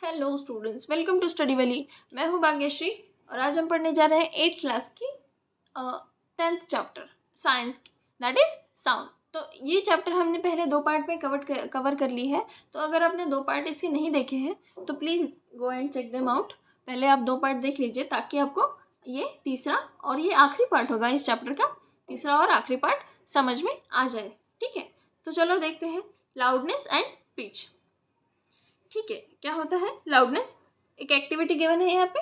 Hello students, welcome to study valley. मैं हूं भाग्यश्री और आज हम पढ़ने जा रहे हैं 8th क्लास की 10th चैप्टर साइंस की, दैट इज साउंड। तो ये चैप्टर हमने पहले 2 पार्ट में कवर कर ली है। तो अगर आपने 2 पार्ट इसके नहीं देखे हैं तो please go and check them out. पहले आप 2 पार्ट देख लीजिए ताकि आपको ये तीसरा और ये आखिरी पार्ट होगा इस चैप्टर का, तीसरा और आखिरी पार्ट समझ में आ जाए। ठीक है, तो चलो देखते हैं लाउडनेस एंड पिच। ठीक है, क्या होता है लाउडनेस? एक एक्टिविटी गिवन है यहाँ पे।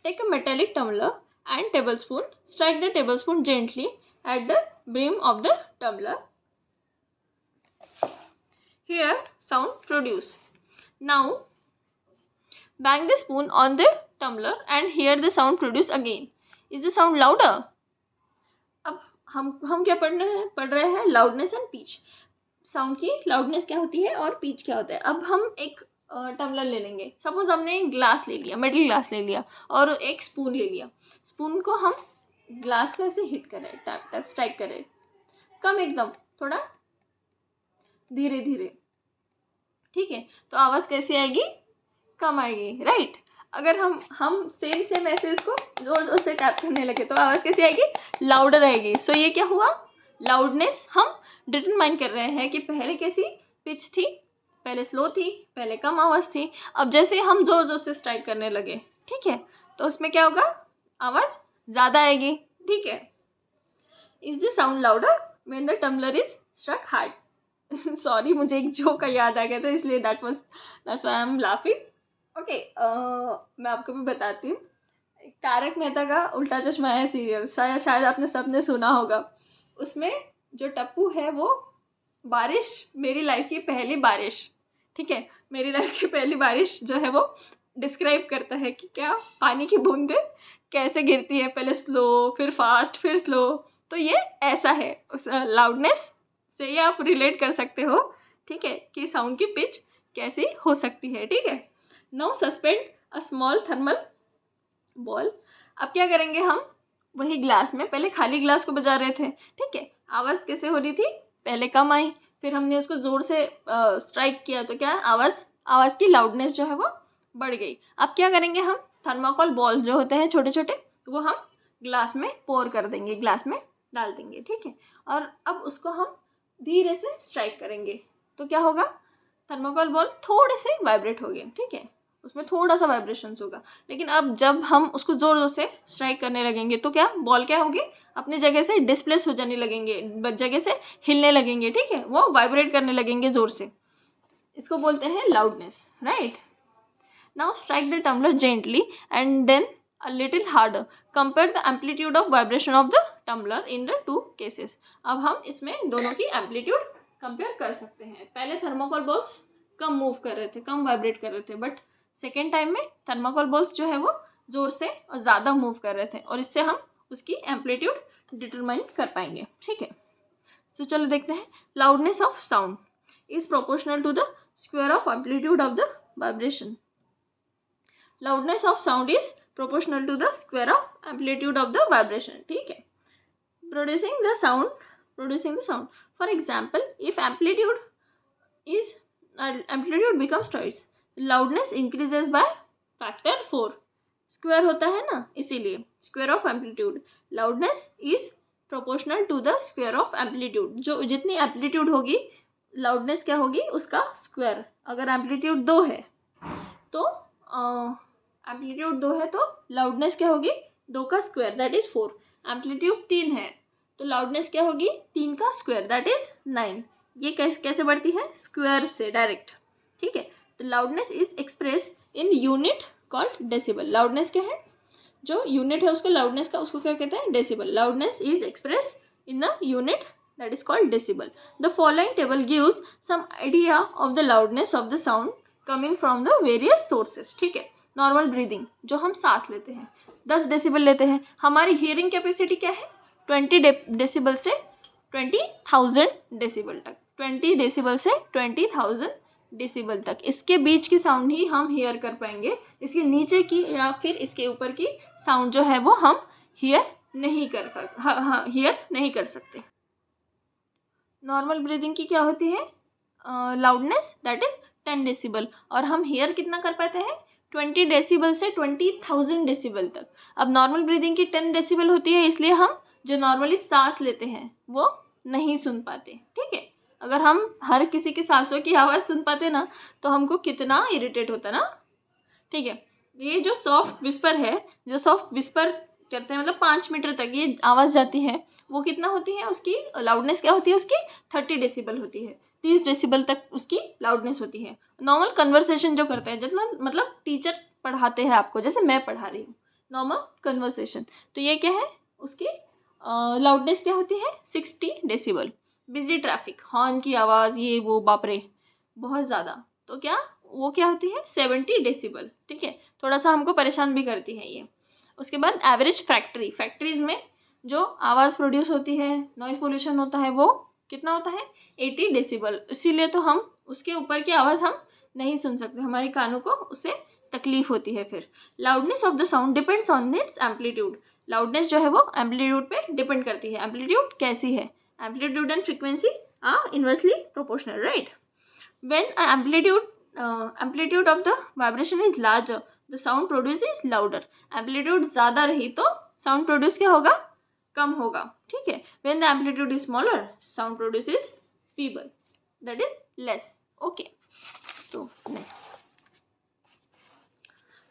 Take a metallic tumbler and table spoon, strike the table spoon gently at the brim of the tumbler. Here sound produced. Now bang the spoon on the tumbler and hear the sound produced again. Is the sound louder? अब हम क्या पढ़ रहे हैं loudness and pitch. Sound की loudness क्या होती है और पिच क्या होता है। अब हम एक टम्बलर ले लेंगे। सपोज हमने एक ग्लास ले लिया, मेटल ग्लास ले लिया और एक स्पून ले लिया। स्पून को हम ग्लास को ऐसे हिट करें, टैप टैप स्ट्राइक करें, कम एकदम, थोड़ा धीरे धीरे। ठीक है, तो आवाज़ कैसी आएगी? कम आएगी, राइट। अगर हम सेम ऐसे इसको जोर जोर से टैप करने लगे तो आवाज़ कैसी आएगी? लाउडर आएगी। सो ये क्या हुआ? लाउडनेस हम डिटरमाइन कर रहे हैं कि पहले कैसी पिच थी, पहले स्लो थी, पहले कम आवाज़ थी। अब जैसे हम जोर जोर से स्ट्राइक करने लगे, ठीक है, तो उसमें क्या होगा? आवाज़ ज़्यादा आएगी। ठीक है। Is the sound louder when the tumbler is struck hard? Sorry, मुझे एक जोक का याद आ गया था, इसलिए that's why I am laughing. Okay, मैं आपको भी बताती हूँ। तारक मेहता का उल्टा चश्मा है सीरियल, शायद आपने सबने सुना होगा। उसमें जो टप्पू है वो बारिश, मेरी लाइफ की पहली बारिश, ठीक है, मेरी लाइफ की पहली बारिश जो है वो डिस्क्राइब करता है कि क्या पानी की बूंदें कैसे गिरती है, पहले स्लो फिर फास्ट फिर स्लो। तो ये ऐसा है, उस लाउडनेस से ये आप रिलेट कर सकते हो, ठीक है, कि साउंड की पिच कैसी हो सकती है। ठीक है, now suspend a small thermal ball. अब क्या करेंगे हम? वही ग्लास में, पहले खाली ग्लास को बजा रहे थे, ठीक है, आवाज़ कैसे हो रही थी? पहले कम आई, फिर हमने उसको ज़ोर से स्ट्राइक किया तो क्या आवाज़ की लाउडनेस जो है वो बढ़ गई। अब क्या करेंगे हम? थर्माकोल बॉल जो होते हैं छोटे छोटे, वो हम ग्लास में पोर कर देंगे, ग्लास में डाल देंगे, ठीक है, और अब उसको हम धीरे से स्ट्राइक करेंगे तो क्या होगा? थर्माकोल बॉल थोड़े से वाइब्रेट हो गए, ठीक है, उसमें थोड़ा सा वाइब्रेशंस होगा। लेकिन अब जब हम उसको ज़ोर ज़ोर से स्ट्राइक करने लगेंगे तो क्या बॉल क्या होगी? अपनी जगह से डिस्प्लेस हो जाने लगेंगे, जगह से हिलने लगेंगे, ठीक है, वो वाइब्रेट करने लगेंगे ज़ोर से। इसको बोलते हैं loudness, right. Now strike the tumbler gently and then a little harder. Compare the amplitude of vibration of the tumbler in the two cases. अब हम इसमें दोनों की एम्पलीट्यूड कंपेयर कर सकते हैं। पहले थर्माकोल बॉल्स कम मूव कर रहे थे, कम वाइब्रेट कर रहे थे, बट सेकेंड टाइम में थर्माकोल बॉल्स जो है वो ज़ोर से और ज़्यादा मूव कर रहे थे, और इससे हम उसकी एम्पलीट्यूड डिटरमाइन कर पाएंगे। ठीक है, तो चलो देखते हैं। Loudness of sound is proportional to the square of amplitude of the vibration. Loudness of sound is proportional to the square of amplitude of the vibration. ठीक है, producing the sound. For example, if amplitude becomes twice, loudness increases by factor 4. Square होता है ना, इसीलिए square of amplitude. Loudness is proportional to the square of amplitude. जो जितनी amplitude होगी, loudness क्या होगी? उसका square. अगर amplitude 2 है तो एम्पलीट्यूड 2 है तो लाउडनेस क्या होगी? 2 का स्क्वायर, दैट इज 4। एम्पलीट्यूड 3 है तो लाउडनेस क्या होगी? 3 का स्क्वायर, दैट इज 9। ये कैसे बढ़ती है? स्क्वायर से डायरेक्ट। ठीक है, तो loudness is express in unit called decibel. Loudness क्या है? जो यूनिट है उसका लाउडनेस का, उसको क्या कहते हैं? Decibel. Loudness is express in the unit that is called decibel. The following table gives some idea of the loudness of the sound coming from the various sources. ठीक है, नॉर्मल ब्रीदिंग, जो हम सांस लेते हैं, 10 डेसिबल लेते हैं। हमारी हियरिंग कैपेसिटी क्या है? 20 डेसिबल से 20,000 डेसिबल तक, 20 डेसिबल से 20,000 डेसिबल तक, इसके बीच की साउंड ही हम हियर कर पाएंगे। इसके नीचे की या फिर इसके ऊपर की साउंड जो है वो हम हियर नहीं कर सकते। नॉर्मल ब्रीदिंग की क्या होती है लाउडनेस? दैट इज 10 डेसिबल, और हम हेयर कितना कर पाते हैं 20 डेसिबल से 20,000 डेसिबल तक। अब नॉर्मल ब्रीदिंग की 10 डेसिबल होती है, इसलिए हम जो नॉर्मली सांस लेते हैं वो नहीं सुन पाते। ठीक है, अगर हम हर किसी की सांसों की आवाज़ सुन पाते ना तो हमको कितना इरिटेट होता ना। ठीक है, ये जो सॉफ्ट विस्पर है, जो सॉफ्ट विस्पर करते हैं मतलब 5 मीटर तक ये आवाज़ जाती है, वो कितना होती है, उसकी लाउडनेस क्या होती है उसकी 30 डेसिबल होती है, 30 डेसिबल तक उसकी लाउडनेस होती है। नॉर्मल कन्वर्सेशन जो करते हैं, जितना मतलब टीचर पढ़ाते हैं आपको, जैसे मैं पढ़ा रही हूँ नॉर्मल कन्वर्सेशन, तो ये क्या है उसकी लाउडनेस क्या होती है 60 डेसिबल। बिजी ट्रैफिक, हॉर्न की आवाज़, ये वो बाप रे बहुत ज़्यादा, तो क्या वो क्या होती है 70 डेसिबल। ठीक है, थोड़ा सा हमको परेशान भी करती है ये। उसके बाद एवरेज फैक्ट्रीज में जो आवाज़ प्रोड्यूस होती है, नॉइज़ पोल्यूशन होता है, वो कितना होता है 80 डेसिबल। इसीलिए तो हम उसके ऊपर की आवाज़ हम नहीं सुन सकते, हमारे कानों को उससे तकलीफ होती है। फिर loudness of the sound depends on it's amplitude. Loudness जो है वो एम्पलीट्यूड पे डिपेंड करती है। एम्पलीट्यूड कैसी है, amplitude and frequency are inversely proportional, right. When amplitude of the vibration is larger, the sound produced is louder. Amplitude ज़्यादा रही तो sound produce क्या होगा, कम होगा। ठीक है, when the amplitude is smaller, sound produce is feeble, that is less. Okay, so next,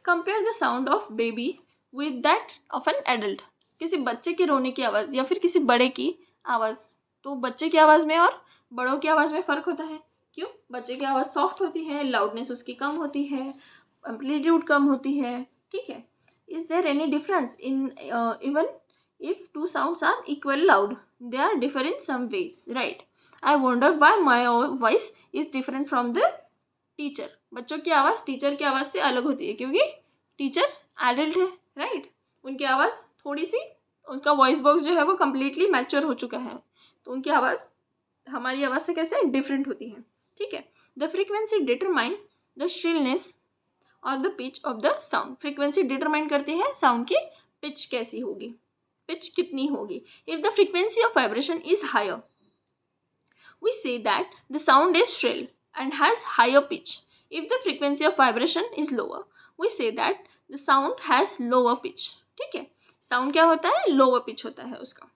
compare the sound of baby with that of an adult. किसी बच्चे के रोने की आवाज़ या फिर किसी बड़े की आवाज़, तो बच्चे की आवाज़ में और बड़ों की आवाज़ में फ़र्क होता है। क्यों, बच्चे की आवाज़ सॉफ्ट होती है, लाउडनेस उसकी कम होती है, एम्पलीट्यूड कम होती है। ठीक है, is there any difference in even if two sounds are equal loud, they are differ in some ways, right. I wonder why my voice is different from the teacher. बच्चों की आवाज़ टीचर की आवाज़ से अलग होती है क्योंकि टीचर एडल्ट है, राइट। उनकी आवाज़ थोड़ी सी, उसका वॉइस बॉक्स जो है वो कम्प्लीटली मैच्योर हो चुका है, तो उनकी आवाज़ हमारी आवाज़ से कैसे डिफरेंट होती है। ठीक है, the frequency determine the shrillness और the pitch of the sound. Frequency determine करती है साउंड की पिच कैसी होगी, पिच कितनी होगी। If the frequency of vibration is higher, we say that the sound is shrill and has higher pitch. If the frequency of vibration is lower, we say that the sound has lower pitch. ठीक है, sound क्या होता है, lower pitch होता है उसका।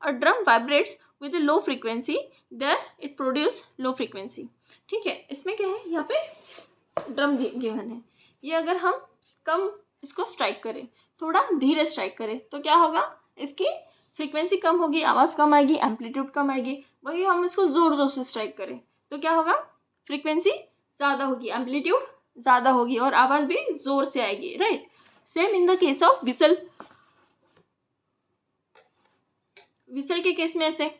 A drum vibrates with a low frequency, there it produce low frequency. ठीक है, इसमें क्या है, यहाँ पे ड्रम गिवन है, ये अगर हम कम इसको स्ट्राइक करें, थोड़ा धीरे स्ट्राइक करें, तो क्या होगा, इसकी फ्रीक्वेंसी कम होगी, आवाज़ कम आएगी, एम्पलीट्यूड कम आएगी। वही हम इसको ज़ोर ज़ोर से स्ट्राइक करें तो क्या होगा, फ्रीक्वेंसी ज़्यादा होगी, एम्पलीट्यूड ज़्यादा होगी और आवाज़ भी ज़ोर से आएगी, right. Same in the case of whistle. Whistle के केस में ऐसे,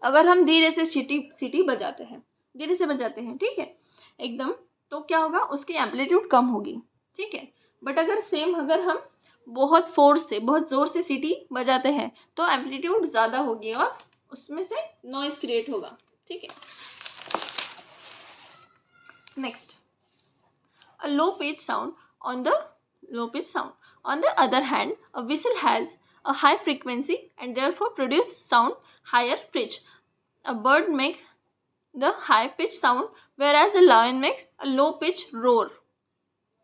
अगर हम धीरे से सीटी बजाते हैं, धीरे से बजाते हैं, ठीक है एकदम, तो क्या होगा, उसकी एम्पलीट्यूड कम होगी। ठीक है, बट अगर हम बहुत फोर्स से, बहुत ज़ोर से सीटी बजाते हैं तो एम्पलीट्यूड ज़्यादा होगी और उसमें से नॉइस क्रिएट होगा। ठीक है, next, a low pitch sound. On the other hand, a whistle has a high frequency and therefore produce sound higher pitch. A bird makes the high pitch sound whereas a lion makes a low pitch roar.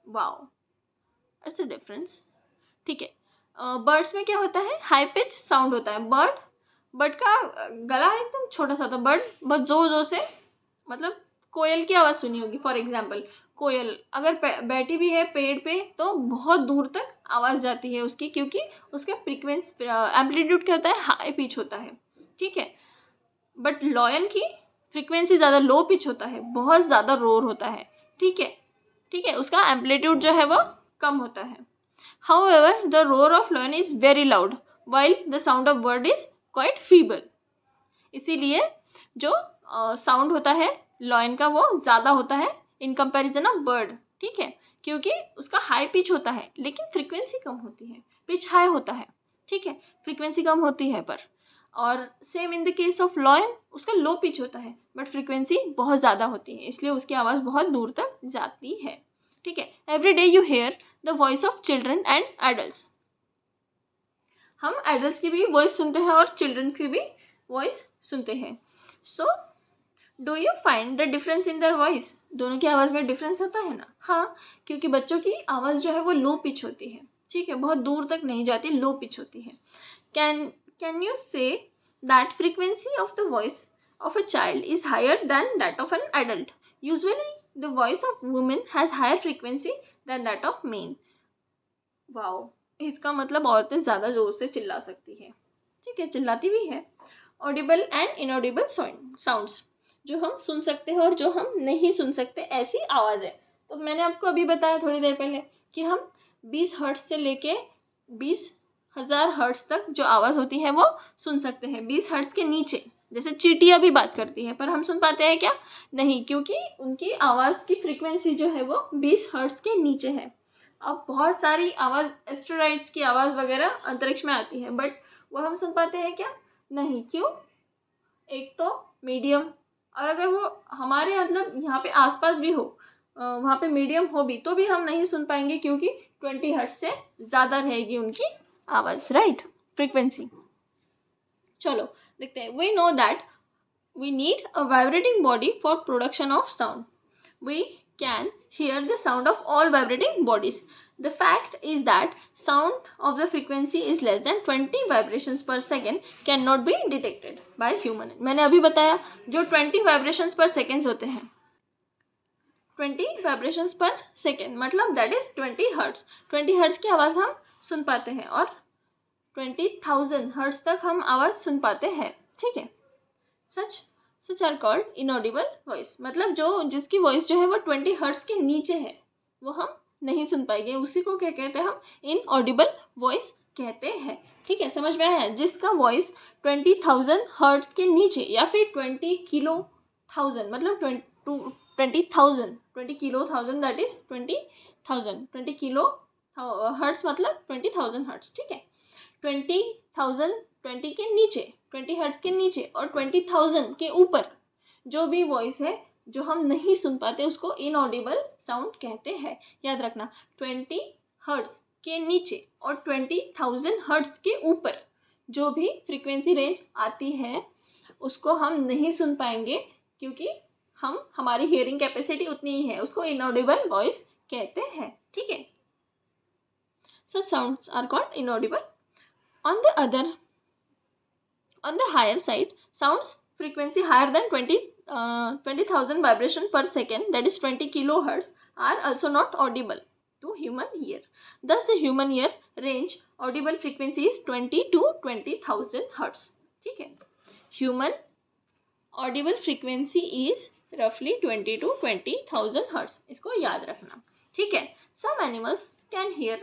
Wow, that's the difference. ठीक है, birds में क्या होता है, high pitch sound होता है। Bird का गला एकदम छोटा सा, तो बर्ड बहुत जोर जोर से, मतलब कोयल की आवाज़ सुनी होगी फॉर एग्जांपल, कोयल अगर बैठी भी है पेड़ पे तो बहुत दूर तक आवाज़ जाती है उसकी, क्योंकि उसका फ्रीक्वेंसी एम्पलीट्यूड क्या होता है, हाई पिच होता है। ठीक है, बट लॉयन की फ्रीक्वेंसी ज़्यादा लो पिच होता है, बहुत ज़्यादा रोर होता है। ठीक है, उसका एम्पलीट्यूड जो है वो कम होता है। However, the roar of lion is very loud, while the sound of bird is quite feeble. इसीलिए जो साउंड होता है लॉयन का वो ज़्यादा होता है इन कंपैरिजन ऑफ बर्ड। ठीक है, क्योंकि उसका हाई पिच होता है लेकिन फ्रीक्वेंसी कम होती है, पिच हाई होता है। ठीक है, फ्रीक्वेंसी कम होती है पर, और same in the case of lion, उसका लो पिच होता है बट फ्रीक्वेंसी बहुत ज़्यादा होती है, इसलिए उसकी आवाज़ बहुत दूर तक जाती है। ठीक है, every day you hear the voice of children and adults. हम एडल्ट्स की भी वॉइस सुनते हैं और चिल्ड्रन की भी वॉइस सुनते हैं। So do you find the difference in their voice? दोनों की आवाज़ में डिफरेंस होता है ना? हाँ, क्योंकि बच्चों की आवाज़ जो है वो लो पिच होती है, ठीक है, बहुत दूर तक नहीं जाती, लो पिच होती है. Can you say that frequency of the voice of a child is higher than that of an adult. Usually, the voice of women has higher frequency than that of men. Wow, इसका मतलब औरतें ज़्यादा ज़ोर से चिल्ला सकती है, ठीक है, चिल्लाती भी है. ऑडिबल एंड इनऑडिबल साउंड्स, जो हम सुन सकते हैं और जो हम नहीं सुन सकते, ऐसी आवाज़ है. तो मैंने आपको अभी बताया थोड़ी देर पहले कि हम 20 हर्ट्ज से लेके 20,000 हर्ट्ज तक जो आवाज़ होती है वो सुन सकते हैं. 20 हर्ट्ज के नीचे जैसे चींटियाँ भी बात करती है, पर हम सुन पाते हैं क्या? नहीं, क्योंकि उनकी आवाज़ की फ्रीक्वेंसी जो है वो 20 हर्ट्ज के नीचे है. अब बहुत सारी आवाज़, एस्टेरॉइड्स की आवाज़ वगैरह अंतरिक्ष में आती है, बट वो हम सुन पाते हैं क्या? नहीं. क्यों? एक तो मीडियम, और अगर वो हमारे मतलब यहाँ पे आसपास भी हो, वहाँ पे मीडियम हो भी, तो भी हम नहीं सुन पाएंगे, क्योंकि 20 हर्ट्ज से ज़्यादा रहेगी उनकी आवाज़, राइट, फ्रीक्वेंसी. चलो देखते हैं. We know that we need a vibrating body for production of sound. We can hear the sound of all vibrating bodies. The fact is that sound of the frequency is less than 20 vibrations per second cannot be detected by human. मैंने अभी बताया जो 20 vibrations per seconds होते हैं, 20 vibrations per second मतलब that is 20 hertz. 20 hertz की आवाज़ हम सुन पाते हैं और 20,000 hertz तक हम आवाज़ सुन पाते हैं, ठीक है. such are called inaudible voice. मतलब जिसकी वॉइस जो है वो 20 हर्ट्ज के नीचे है, वो हम नहीं सुन पाएंगे, उसी को क्या कहते हैं? हम इनऑडिबल वॉइस कहते हैं, ठीक है. समझ में आया? जिसका वॉइस 20,000 हर्ट्ज के नीचे या फिर 20 किलो थाउजेंड, मतलब 20 kilo thousand, that is 20 kilo hertz मतलब 20,000 हर्ट्ज, ठीक है. 20,000 20 के नीचे, 20 हर्ट्ज के नीचे और 20,000 के ऊपर जो भी वॉइस है जो हम नहीं सुन पाते, उसको इनऑडिबल साउंड कहते हैं. याद रखना, 20 हर्ट्ज के नीचे और 20,000 हर्ट्ज के ऊपर जो भी फ्रीक्वेंसी रेंज आती है उसको हम नहीं सुन पाएंगे, क्योंकि हमारी हियरिंग कैपेसिटी उतनी ही है, उसको इनऑडिबल वॉइस कहते हैं, ठीक है. Such sounds are called inaudible. On the higher side, sounds frequency higher than 20,000 vibration per second, that is 20 kilohertz, are also not audible to human ear. Thus, the human ear range audible frequency is 20 to 20,000 hertz. ठीक है. Human audible frequency is roughly 20 to 20,000 hertz. इसको याद रखना, ठीक है. Some animals can hear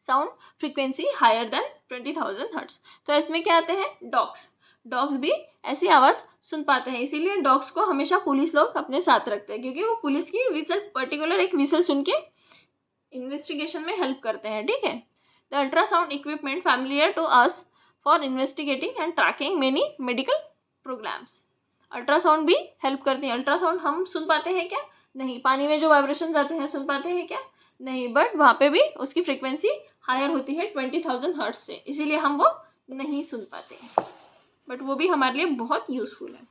sound frequency higher than 20,000 hertz. तो इसमें क्या आते हैं? डॉग्स भी ऐसी आवाज़ सुन पाते हैं, इसीलिए डॉग्स को हमेशा पुलिस लोग अपने साथ रखते हैं, क्योंकि वो पुलिस की विसल, पर्टिकुलर एक विसल सुन के इन्वेस्टिगेशन में हेल्प करते हैं, ठीक है. The ultrasound equipment familiar to us for investigating and tracking many medical programs. Ultrasound भी हेल्प करती है. अल्ट्रासाउंड हम सुन पाते हैं क्या? नहीं. पानी में जो वाइब्रेशन आते हैं सुन पाते हैं क्या? नहीं. बट वहाँ पे भी उसकी फ्रीक्वेंसी हायर होती है 20,000 हर्ट्ज से, इसीलिए हम वो नहीं सुन पाते, बट वो भी हमारे लिए बहुत यूज़फुल है.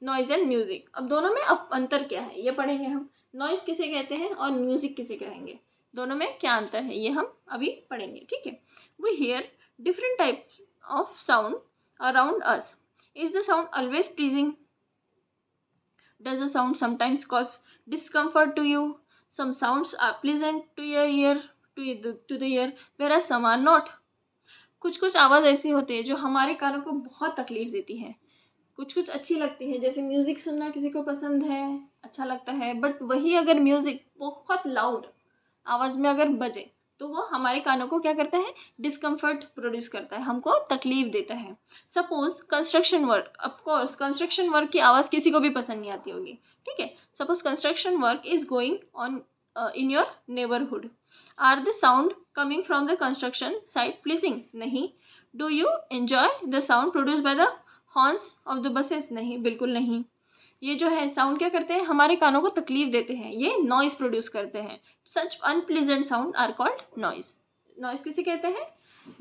Noise and music. अब दोनों में अंतर क्या है ये पढ़ेंगे हम. नॉइज़ किसे कहते हैं और म्यूज़िक किसे कहेंगे, दोनों में क्या अंतर है ये हम अभी पढ़ेंगे, ठीक है. We hear different types of sound around us. Is the sound always pleasing? Does the sound sometimes cause discomfort to you? Some sounds are pleasant to your ear, to the ear, whereas some are not. कुछ आवाज़ ऐसी होती है जो हमारे कानों को बहुत तकलीफ देती है. कुछ अच्छी लगती है, जैसे म्यूज़िक सुनना किसी को पसंद है, अच्छा लगता है, बट वही अगर म्यूज़िक बहुत लाउड आवाज़ में अगर बजे तो वो हमारे कानों को क्या करता है? डिस्कम्फर्ट प्रोड्यूस करता है, हमको तकलीफ देता है. Suppose construction work. Of course construction work की आवाज़ किसी को भी पसंद नहीं आती होगी, ठीक है. Suppose construction work is going on in your neighborhood. Are the sound coming from the construction site pleasing? नहीं. Do you enjoy the sound produced by the horns of the buses? नहीं, बिल्कुल नहीं. ये जो है साउंड क्या करते हैं? हमारे कानों को तकलीफ देते हैं, ये नॉइज़ प्रोड्यूस करते हैं. Such unpleasant sound are called noise. Noise किसे कहते हैं?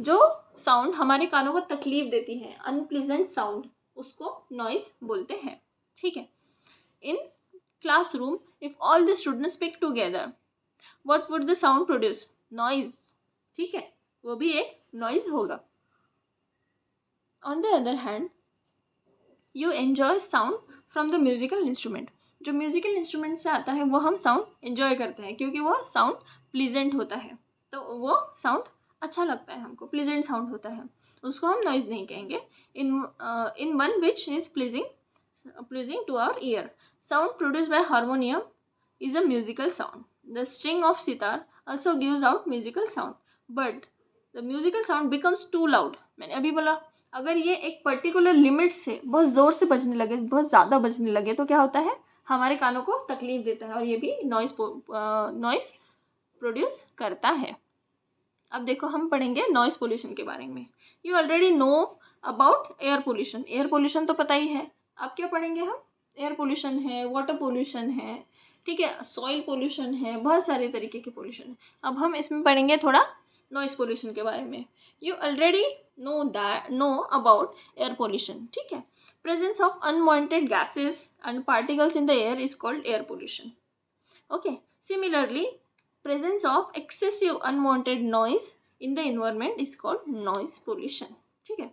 जो साउंड हमारे कानों को तकलीफ देती है, अनप्लीजेंट साउंड, उसको नॉइज़ बोलते हैं, ठीक है. इन classroom, if all the students speak together, what would the sound produce? Noise. ठीक है, वो भी एक noise होगा. On the other hand, you enjoy sound from the musical instrument. जो म्यूजिकल इंस्ट्रूमेंट से आता है वो हम साउंड एंजॉय करते हैं क्योंकि वो साउंड प्लीजेंट होता है. तो वो साउंड अच्छा लगता है हमको, प्लीजेंट साउंड होता है, उसको हम नॉइज नहीं कहेंगे. In one which is pleasing to our ear. Sound produced by harmonium is a musical sound. The string of sitar also gives out musical sound, but the musical sound becomes too loud. मैंने अभी बोला अगर ये एक particular limit से बहुत ज़ोर से बजने लगे, बहुत ज़्यादा बजने लगे तो क्या होता है, हमारे कानों को तकलीफ देता है और ये भी नॉइस प्रोड्यूस करता है. अब देखो हम पढ़ेंगे नॉइस पोल्यूशन के बारे में. You already know about air pollution. Air pollution तो पता ही है. अब क्या पढ़ेंगे हम? एयर पोल्यूशन है, वाटर पोल्यूशन है, ठीक है, सॉइल पोल्यूशन है, बहुत सारे तरीके के पोल्यूशन है. अब हम इसमें पढ़ेंगे थोड़ा नॉइस पोल्यूशन के बारे में. You already know about air pollution. ठीक है, presence of unwanted gases and particles in the air is called air pollution. Okay, similarly presence of excessive unwanted noise in the environment is called noise pollution. ठीक है,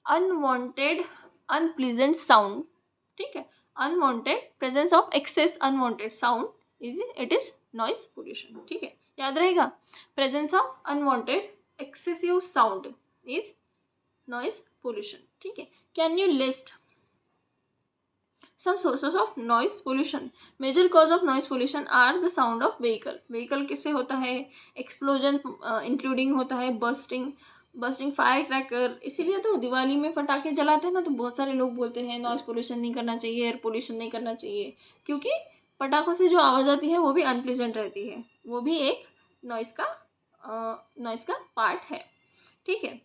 unwanted unpleasant sound, ठीक है, unwanted presence of excess unwanted sound is noise pollution. ठीक है, याद रहेगा, presence of unwanted excessive sound is noise pollution. ठीक है, can you list some sources of noise pollution? Major cause of noise pollution are the sound of vehicle किससे होता है, explosion including होता है bursting फायर क्रैकर. इसीलिए तो दिवाली में पटाखे जलाते हैं ना, तो बहुत सारे लोग बोलते हैं नॉइस पोल्यूशन नहीं करना चाहिए, एयर पोल्यूशन नहीं करना चाहिए, क्योंकि पटाखों से जो आवाज़ आती है वो भी अनप्लीजेंट रहती है, वो भी एक नॉइस का पार्ट है. ठीक है,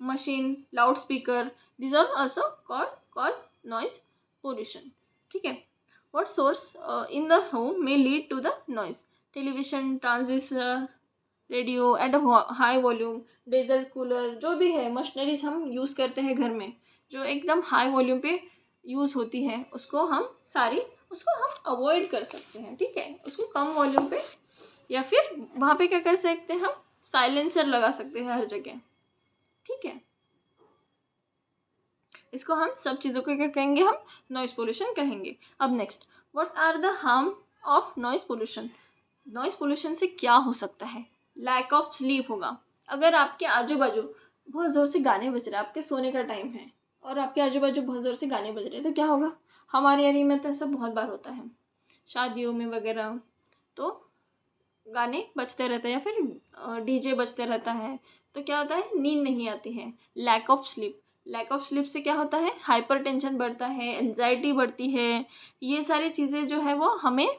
machine, loud speaker, these are also cause noise pollution. ठीक है, what source in the home may lead to the noise? Television, transistor, radio at a high volume, desert cooler, जो भी है मशीनरीज हम यूज़ करते हैं घर में जो एकदम हाई वॉल्यूम पे यूज़ होती है, उसको हम अवॉइड कर सकते हैं. ठीक है, उसको कम वॉल्यूम पे या फिर वहाँ पे क्या कर सकते हैं, हम साइलेंसर लगा सकते हैं हर जगह. ठीक है, इसको हम सब चीज़ों को क्या कहेंगे, हम नॉइस पोल्यूशन कहेंगे. अब next, what are the harm of noise pollution? Noise pollution से क्या हो सकता है? लैक ऑफ स्लीप होगा. अगर आपके आजू बाजू बहुत ज़ोर से गाने बज रहे हैं, आपके सोने का टाइम है और आपके आजू बाजू बहुत ज़ोर से गाने बज रहे हैं, तो क्या होगा? हमारे एरिया में तो ऐसा बहुत बार होता है, शादियों में वगैरह तो गाने बजते रहते हैं या फिर डीजे बजते रहता है, तो क्या होता है, नींद नहीं आती है. लैक ऑफ स्लीप से क्या होता है, हाइपर टेंशन बढ़ता है, एंजाइटी बढ़ती है. ये सारी चीज़ें जो है वो हमें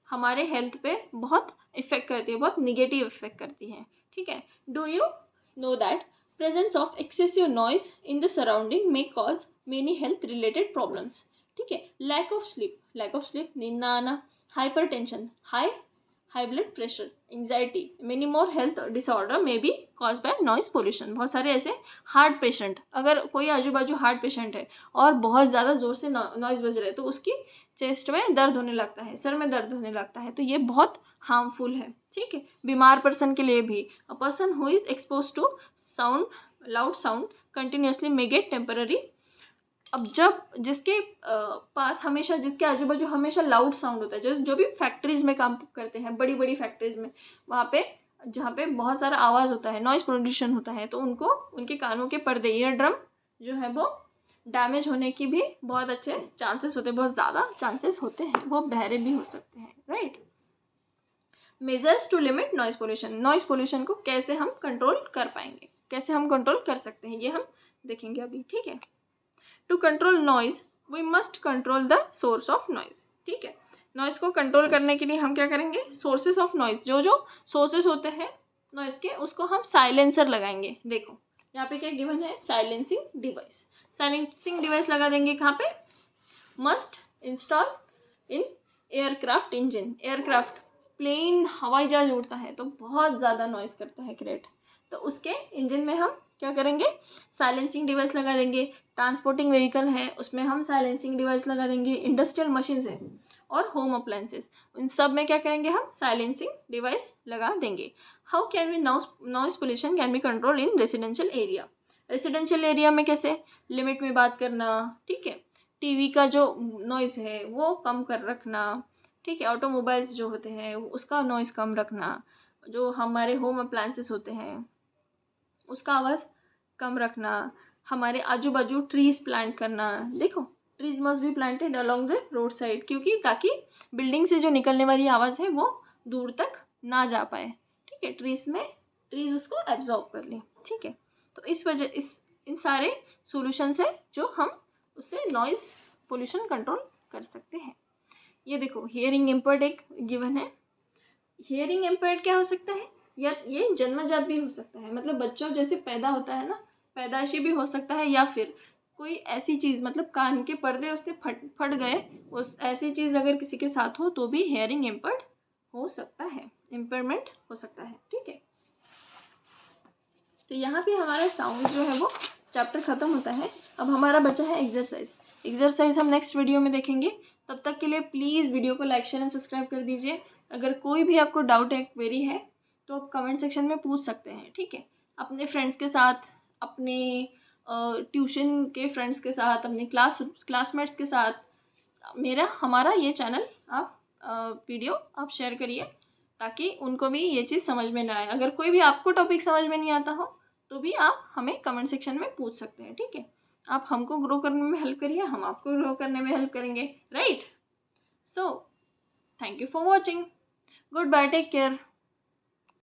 हमारे हेल्थ पे बहुत इफ़ेक्ट करती है, बहुत निगेटिव इफ़ेक्ट करती है. ठीक है, do you know that presence of excessive noise in the surrounding may cause many health related problems. ठीक है, लैक ऑफ स्लीप, नींद ना आना, hyper tension, high blood pressure, anxiety, many more health disorder may be cause by noise pollution. बहुत सारे ऐसे heart patient, अगर कोई आजू बाजू हार्ट पेशेंट है और बहुत ज़्यादा ज़ोर से नॉइज़ बज रहे हैं तो उसकी चेस्ट में दर्द होने लगता है, सर में दर्द होने लगता है, तो ये बहुत हार्मफुल है. ठीक है, बीमार पर्सन के लिए भी. A person who is expose to loud sound continuously may get temporary. अब जब जिसके पास हमेशा, जिसके आजू बाजू हमेशा लाउड साउंड होता है, जो भी फैक्ट्रीज में काम करते हैं, बड़ी बड़ी फैक्ट्रीज में, वहाँ पे जहाँ पे बहुत सारा आवाज़ होता है, नॉइज़ पोल्यूशन होता है, तो उनको उनके कानों के पर्दे, ईयर ड्रम जो है वो डैमेज होने की भी बहुत अच्छे चांसेस होते हैं, बहुत ज़्यादा चांसेस होते हैं, वो बहरे भी हो सकते हैं. Right, measures to limit noise pollution. Noise pollution को कैसे हम कंट्रोल कर पाएंगे, कैसे हम कंट्रोल कर सकते हैं, ये हम देखेंगे अभी. ठीक है, to control noise we must control the source of noise. ठीक है, नॉइज को कंट्रोल करने के लिए हम क्या करेंगे, सोर्सेस ऑफ नॉइज, जो सोर्सेस होते हैं नॉइज के, उसको हम साइलेंसर लगाएंगे. देखो यहाँ पे क्या गिवन है, साइलेंसिंग डिवाइस लगा देंगे. कहाँ पे? Must install in aircraft engine. Aircraft, plane, हवाई जहाज उड़ता है तो बहुत ज़्यादा नॉइज़ करता है, क्रिएट, तो उसके इंजन में हम क्या करेंगे, साइलेंसिंग डिवाइस लगा देंगे. ट्रांसपोर्टिंग व्हीकल है उसमें हम साइलेंसिंग डिवाइस लगा देंगे। इंडस्ट्रियल मशीन्स है और होम अप्लायंसेस, इन सब में क्या करेंगे हम, साइलेंसिंग डिवाइस लगा देंगे। How can we noise pollution can be control in residential area. Residential area में कैसे, लिमिट में बात करना, ठीक है, टीवी का जो नॉइस है वो कम कर रखना, ठीक है, ऑटोमोबाइल्स जो होते हैं उसका नॉइस कम रखना, जो हमारे होम अप्लायंसेस होते हैं उसका आवाज़ कम रखना, हमारे आजू बाजू ट्रीज प्लांट करना। देखो, trees must be planted along the road side, क्योंकि ताकि बिल्डिंग से जो निकलने वाली आवाज़ है वो दूर तक ना जा पाए, ठीक है, ट्रीज उसको एब्जॉर्ब कर लें, ठीक है। तो इस वजह इन सारे सॉल्यूशंस है जो हम उससे नॉइज़ पोल्यूशन कंट्रोल कर सकते हैं। ये देखो, हियरिंग इम्पेयर्ड एक गिवन है। हियरिंग इम्पेयर्ड क्या हो सकता है, या ये जन्मजात भी हो सकता है, मतलब बच्चों जैसे पैदा होता है ना, पैदाइशी भी हो सकता है, या फिर कोई ऐसी चीज़, मतलब कान के पर्दे उससे फट गए, उस ऐसी चीज़ अगर किसी के साथ हो तो भी हियरिंग इम्पेयर्ड हो सकता है, इम्पेयरमेंट हो सकता है, ठीक है। तो यहाँ पे हमारा साउंड जो है वो चैप्टर ख़त्म होता है। अब हमारा बचा है एक्सरसाइज हम नेक्स्ट वीडियो में देखेंगे। तब तक के लिए प्लीज़ वीडियो को लाइक शेयर एंड सब्सक्राइब कर दीजिए। अगर कोई भी आपको डाउट है, क्वेरी है, तो आप कमेंट सेक्शन में पूछ सकते हैं, ठीक है। अपने फ्रेंड्स के साथ, अपने ट्यूशन के फ्रेंड्स के साथ, अपने क्लासमेट्स के साथ हमारा ये चैनल आप वीडियो आप शेयर करिए, ताकि उनको भी ये चीज़ समझ में ना आए। अगर कोई भी आपको टॉपिक समझ में नहीं आता हो तो भी आप हमें कमेंट सेक्शन में पूछ सकते हैं, ठीक है। आप हमको ग्रो करने में हेल्प करिए, हम आपको ग्रो करने में हेल्प करेंगे, right. So thank you for watching, goodbye, take care.